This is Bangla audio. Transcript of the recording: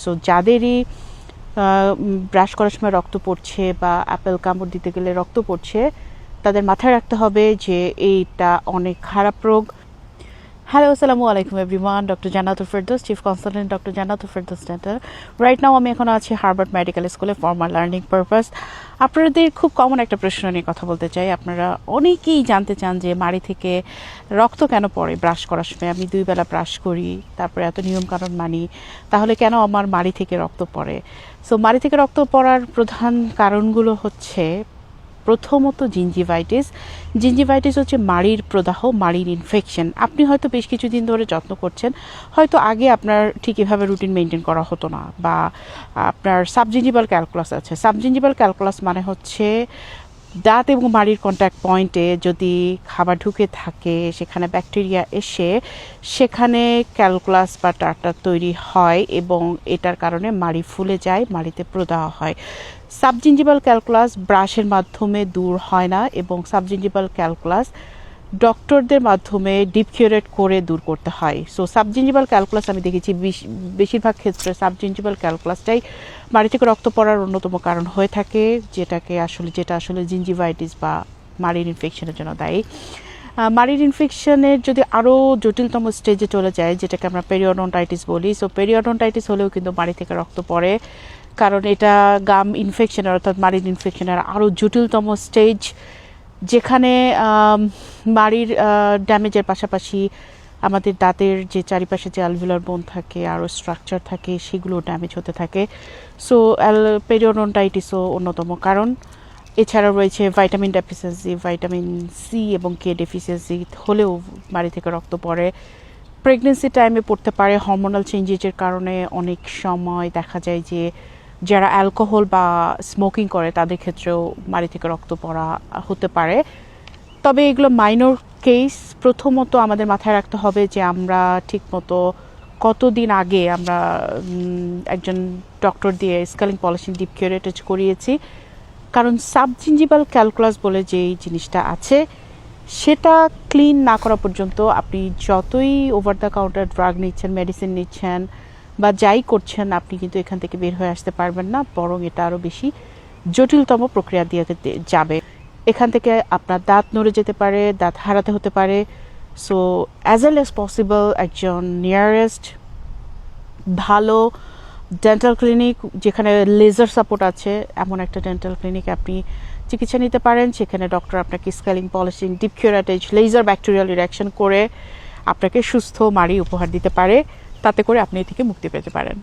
সো যাদেরই ব্রাশ করার সময় রক্ত পড়ছে বা অ্যাপেল কামড় দিতে গেলে রক্ত পড়ছে, তাদের মাথায় রাখতে হবে যে এইটা অনেক খারাপ রোগ। হ্যালো, আসসালামু আলাইকুম everyone. Doctor Jannatul Ferdous, chief consultant doctor Jannatul Ferdous dental. Right now আমি এখন আছি হার্ভার্ড মেডিকেল স্কুলে ফর মাই লার্নিং পারপাস। আপনাদের খুব কমন একটা প্রশ্ন নিয়ে কথা বলতে চাই। আপনারা অনেকেই জানতে চান যে মাড়ি থেকে রক্ত কেন পড়ে ব্রাশ করার সময়। আমি 2 বেলা ব্রাশ করি, তারপরে এত নিয়মকানুন মানি, তাহলে কেন আমার মাড়ি থেকে রক্ত পড়ে? সো মাড়ি থেকে রক্ত পড়ার প্রধান কারণগুলো হচ্ছে, প্রথমত জিঞ্জিভাইটিস হচ্ছে মাড়ির প্রদাহ, মাড়ির ইনফেকশন। আপনি হয়তো বেশ কিছুদিন ধরে যত্ন করছেন, হয়তো আগে আপনার ঠিক এভাবে রুটিন মেনটেন করা হতো না, বা আপনার সাবজিঞ্জিভাল ক্যালকুলাস আছে। সাবজিঞ্জিভাল ক্যালকুলাস মানে হচ্ছে দাঁত এবং মাড়ির কন্ট্যাক্ট পয়েন্টে যদি খাবার ঢুকে থাকে, সেখানে ব্যাকটেরিয়া এসে সেখানে ক্যালকুলাস বা টার্টার তৈরি হয় এবং এটার কারণে মাড়ি ফুলে যায়, মাড়িতে প্রদাহ হয়। সাবজিঞ্জিভাল ক্যালকুলাস ব্রাশের মাধ্যমে দূর হয় না, এবং সাবজিঞ্জিভাল ক্যালকুলাস ডক্টরদের মাধ্যমে ডিপকিউরেট করে দূর করতে হয়। সো সাবজিঞ্জিভাল ক্যালকুলাস আমি দেখেছি বেশিরভাগ ক্ষেত্রে সাবজিঞ্জিভাল ক্যালকুলাসটাই মাড়ি থেকে রক্ত পড়ার অন্যতম কারণ হয়ে থাকে, যেটা আসলে জিঞ্জিভাইটিস বা মাড়ির ইনফেকশনের জন্য দায়ী। মাড়ির ইনফেকশনের যদি আরও জটিলতম স্টেজে চলে যায়, যেটাকে আমরা পেরিওডন্টাইটিস বলি, সো পেরিওডন্টাইটিস হলেও কিন্তু মাড়ি থেকে রক্ত পড়ে, কারণ এটা গাম ইনফেকশনের অর্থাৎ মাড়ির ইনফেকশনের আরও জটিলতম স্টেজ, যেখানে মাড়ির ড্যামেজের পাশাপাশি আমাদের দাঁতের যে চারিপাশে যে অ্যালভিউলার বোন থাকে, আরও স্ট্রাকচার থাকে, সেগুলো ড্যামেজ হতে থাকে। সো পেরিওডন্টাইটিসও অন্যতম কারণ। এছাড়াও রয়েছে ভাইটামিন ডেফিসিয়েন্সি, ভাইটামিন সি এবং কে ডেফিসিয়েন্সি হলেও মাড়ি থেকে রক্ত পড়ে। প্রেগনেন্সি টাইমে পড়তে পারে। হরমোনাল চেঞ্জেসের কারণে অনেক সময় দেখা যায় যে যারা অ্যালকোহল বা স্মোকিং করে তাদের ক্ষেত্রেও মাড়ি থেকে রক্ত পড়া হতে পারে। তবে এগুলো মাইনর কেস। প্রথমত আমাদের মাথায় রাখতে হবে যে আমরা ঠিকমতো কতদিন আগে আমরা একজন ডক্টর দিয়ে স্কেলিং পলিশিং ডিপ কিউরেটেজ করিয়েছি, কারণ সাবজিঞ্জিভাল ক্যালকুলাস বলে যেই জিনিসটা আছে, সেটা ক্লিন না করা পর্যন্ত আপনি যতই ওভার দ্য কাউন্টার ড্রাগ নিচ্ছেন, মেডিসিন নিচ্ছেন বা যাই করছেন, আপনি কিন্তু এখান থেকে বের হয়ে আসতে পারবেন না, বরং এটা আরও বেশি জটিলতম প্রক্রিয়া দিয়ে যাবে। এখান থেকে আপনার দাঁত নড়ে যেতে পারে, দাঁত হারাতে হতে পারে। সো অ্যাজ এল এজ পসিবল একজন নিয়ারেস্ট ভালো ডেন্টাল ক্লিনিক, যেখানে লেজার সাপোর্ট আছে, এমন একটা ডেন্টাল ক্লিনিকে আপনি চিকিৎসা নিতে পারেন। সেখানে ডক্টর আপনাকে scaling polishing deep curettage laser bacterial reduction করে আপনাকে সুস্থ মাড়ি উপহার দিতে পারে, তাতে করে আপনি এ থেকে মুক্তি পেতে পারেন।